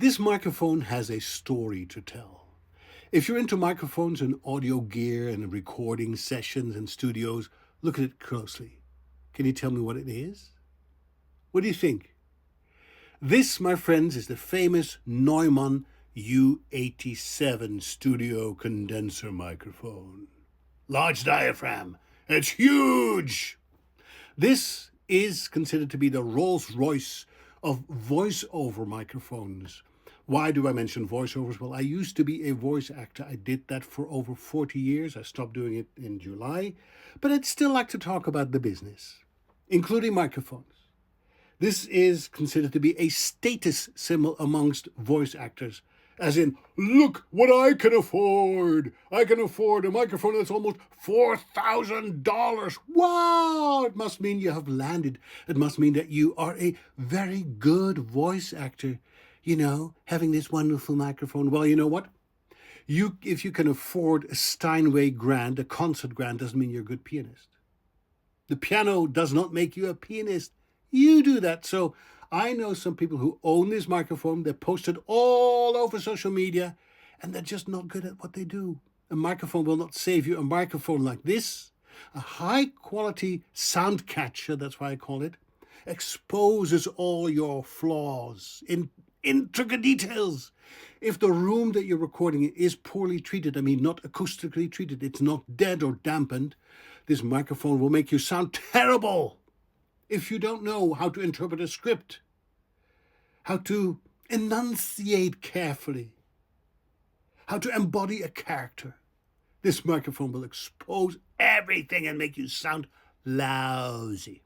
This microphone has a story to tell. If you're into microphones and audio gear and recording sessions and studios, look at it closely. Can you tell me what it is? What do you think? This, my friends, is the famous Neumann U87 studio condenser microphone. Large diaphragm. It's huge! This is considered to be the Rolls-Royce of voiceover microphones. Why do I mention voiceovers? Well, I used to be a voice actor. I did that for over 40 years. I stopped doing it in July, but I'd still like to talk about the business, including microphones. This is considered to be a status symbol amongst voice actors, as in, look what I can afford. I can afford a microphone that's almost $4,000. Wow! It must mean you have landed. It must mean that you are a very good voice actor, having this wonderful microphone. Well, you know what? If you can afford a Steinway grand, a concert grand, doesn't mean you're a good pianist. The piano does not make you a pianist. You do that. So I know some people who own this microphone. They post it all over social media, and they're just not good at what they do. A microphone will not save you. A microphone like this, a high-quality sound catcher, that's why I call it, exposes all your flaws in intricate details. If the room that you're recording in is poorly treated, not acoustically treated, it's not dead or dampened, this microphone will make you sound terrible. If you don't know how to interpret a script, how to enunciate carefully, how to embody a character, this microphone will expose everything and make you sound lousy.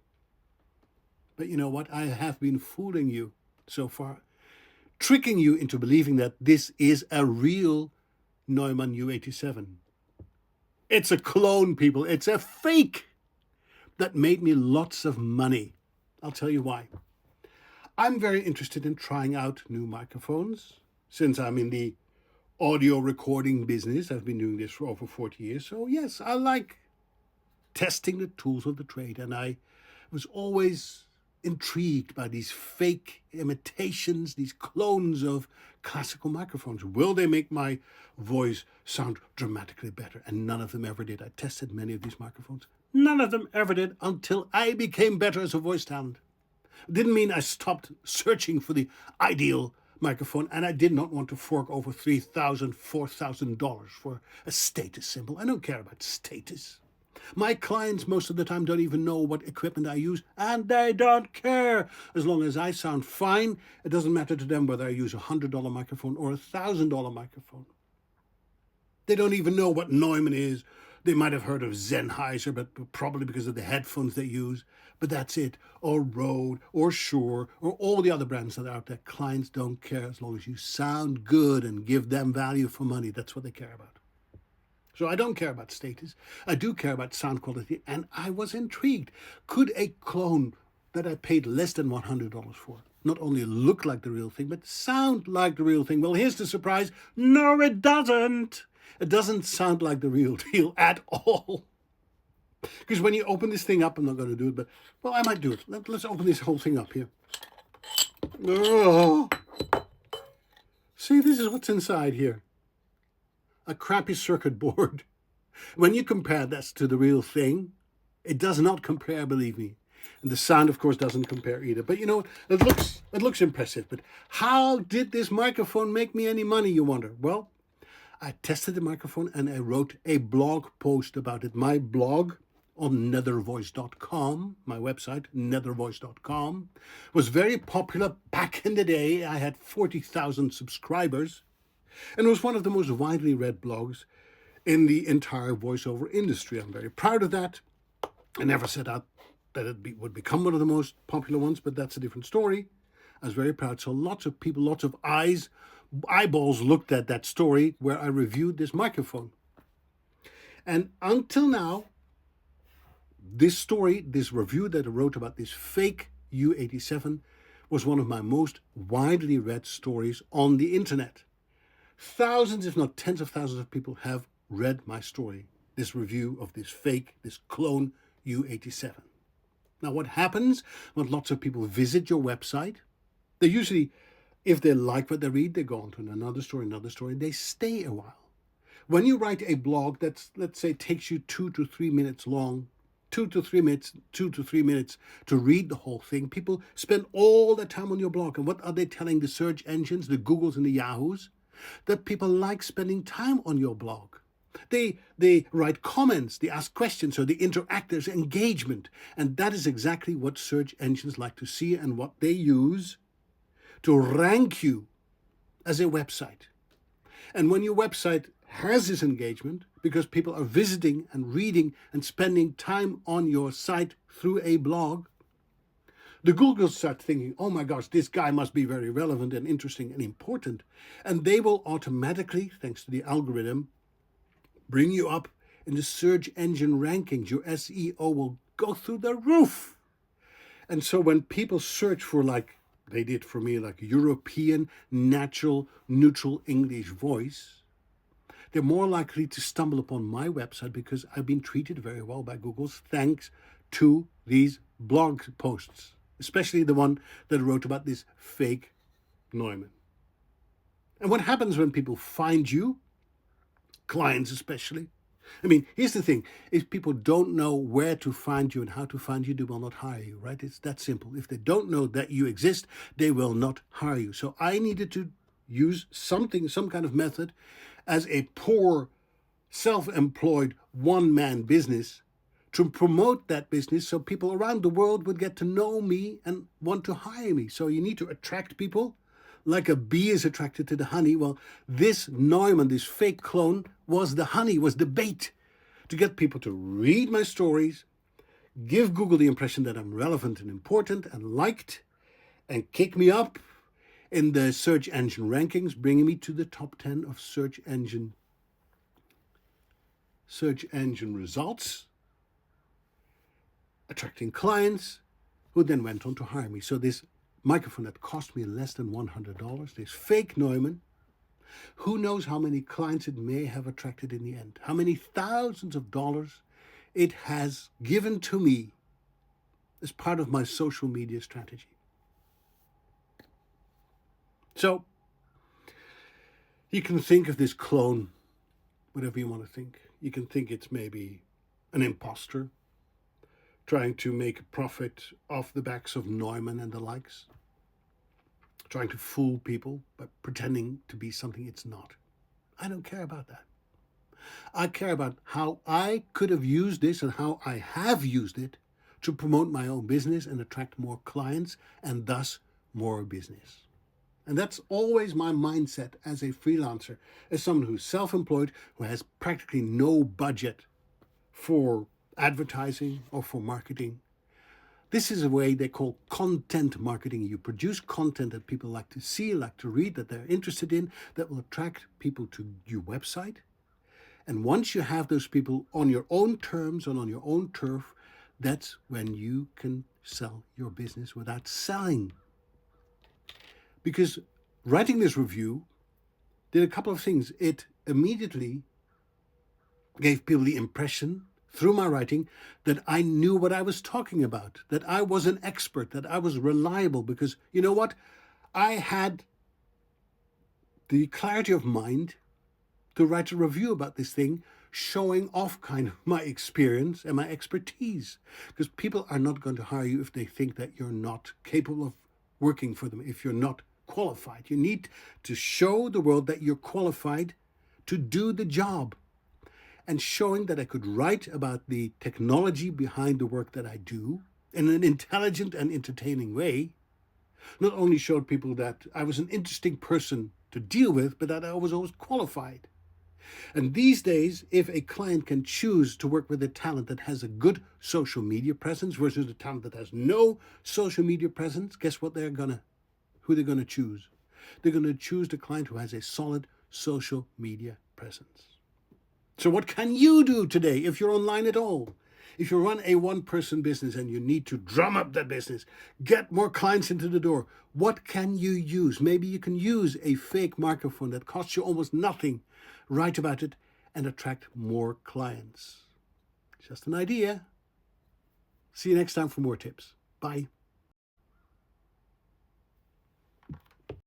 But you know what? I have been fooling you so far, tricking you into believing that this is a real Neumann U87. It's a clone, people. It's a fake that made me lots of money. I'll tell you why. I'm very interested in trying out new microphones. Since I'm in the audio recording business, I've been doing this for over 40 years. So yes, I like testing the tools of the trade. And I was always intrigued by these fake imitations, these clones of classical microphones. Will they make my voice sound dramatically better? And none of them ever did. I tested many of these microphones. None of them ever did until I became better as a voice talent. It didn't mean I stopped searching for the ideal microphone, and I did not want to fork over $3,000, $4,000 for a status symbol. I don't care about status. My clients most of the time don't even know what equipment I use, and they don't care. As long as I sound fine, it doesn't matter to them whether I use a $100 microphone or a $1,000 microphone. They don't even know what Neumann is. They might have heard of Sennheiser, but probably because of the headphones they use. But that's it. Or Rode, or Shure, or all the other brands that are out there. Clients don't care as long as you sound good and give them value for money. That's what they care about. So I don't care about status. I do care about sound quality. And I was intrigued. Could a clone that I paid less than $100 for not only look like the real thing, but sound like the real thing? Well, here's the surprise. No, it doesn't. It doesn't sound like the real deal at all. Because when you open this thing up, I'm not going to do it, but, well, I might do it. Let's open this whole thing up here. Oh. See, this is what's inside here. A crappy circuit board. When you compare this to the real thing, it does not compare, believe me. And the sound, of course, doesn't compare either. But you know, it looks impressive. But how did this microphone make me any money, you wonder? Well, I tested the microphone and I wrote a blog post about it. My blog on nethervoice.com, my website, nethervoice.com, was very popular back in the day. I had 40,000 subscribers and it was one of the most widely read blogs in the entire voiceover industry. I'm very proud of that. I never set out that it would become one of the most popular ones, but that's a different story. I was very proud. So lots of people, lots of eyeballs looked at that story where I reviewed this microphone. And until now, this story, this review that I wrote about this fake U87 was one of my most widely read stories on the internet. Thousands, if not tens of thousands of people have read my story, this review of this fake, this clone U87. Now what happens when lots of people visit your website? They usually If they like what they read, they go on to another story, and they stay a while. When you write a blog that's, let's say, takes you 2 to 3 minutes long, 2 to 3 minutes to read the whole thing, people spend all their time on your blog. And what are they telling the search engines, the Googles and the Yahoos? That people like spending time on your blog. They write comments, they ask questions, so they interact, there's engagement. And that is exactly what search engines like to see and what they use to rank you as a website. And when your website has this engagement, because people are visiting and reading and spending time on your site through a blog, the Googles start thinking, oh my gosh, this guy must be very relevant and interesting and important. And they will automatically, thanks to the algorithm, bring you up in the search engine rankings. Your SEO will go through the roof. And so when people search for, like they did for me, like European, natural, neutral English voice, they're more likely to stumble upon my website because I've been treated very well by Google thanks to these blog posts, especially the one that wrote about this fake Neumann. And what happens when people find you, clients especially? I mean, here's the thing. If people don't know where to find you and how to find you, they will not hire you, right? It's that simple. If they don't know that you exist, they will not hire you. So I needed to use some kind of method as a poor, self-employed, one-man business to promote that business so people around the world would get to know me and want to hire me. So you need to attract people like a bee is attracted to the honey. Well, this Neumann, this fake clone, was the honey, was the bait to get people to read my stories, give Google the impression that I'm relevant and important and liked, and kick me up in the search engine rankings, bringing me to the top 10 of search engine results, attracting clients who then went on to hire me. So this microphone that cost me less than $100, this fake Neumann, who knows how many clients it may have attracted in the end, how many thousands of dollars it has given to me as part of my social media strategy. So you can think of this clone, whatever you want to think. You can think it's maybe an imposter trying to make a profit off the backs of Neumann and the likes, trying to fool people by pretending to be something it's not. I don't care about that. I care about how I could have used this and how I have used it to promote my own business and attract more clients and thus more business. And that's always my mindset as a freelancer, as someone who's self-employed, who has practically no budget for advertising or for marketing. This is a way they call content marketing. You produce content that people like to see, like to read, that they're interested in, that will attract people to your website. And once you have those people on your own terms and on your own turf, that's when you can sell your business without selling. Because writing this review did a couple of things. It immediately gave people the impression through my writing that I knew what I was talking about, that I was an expert, that I was reliable, because you know what? I had the clarity of mind to write a review about this thing, showing off kind of my experience and my expertise. Because people are not going to hire you if they think that you're not capable of working for them, if you're not qualified. You need to show the world that you're qualified to do the job. And showing that I could write about the technology behind the work that I do in an intelligent and entertaining way, not only showed people that I was an interesting person to deal with, but that I was always qualified. And these days, if a client can choose to work with a talent that has a good social media presence versus a talent that has no social media presence, guess what who they're gonna choose? They're gonna choose the client who has a solid social media presence. So what can you do today if you're online at all? If you run a one-person business and you need to drum up that business, get more clients into the door, what can you use? Maybe you can use a fake microphone that costs you almost nothing, write about it, and attract more clients. Just an idea. See you next time for more tips. Bye.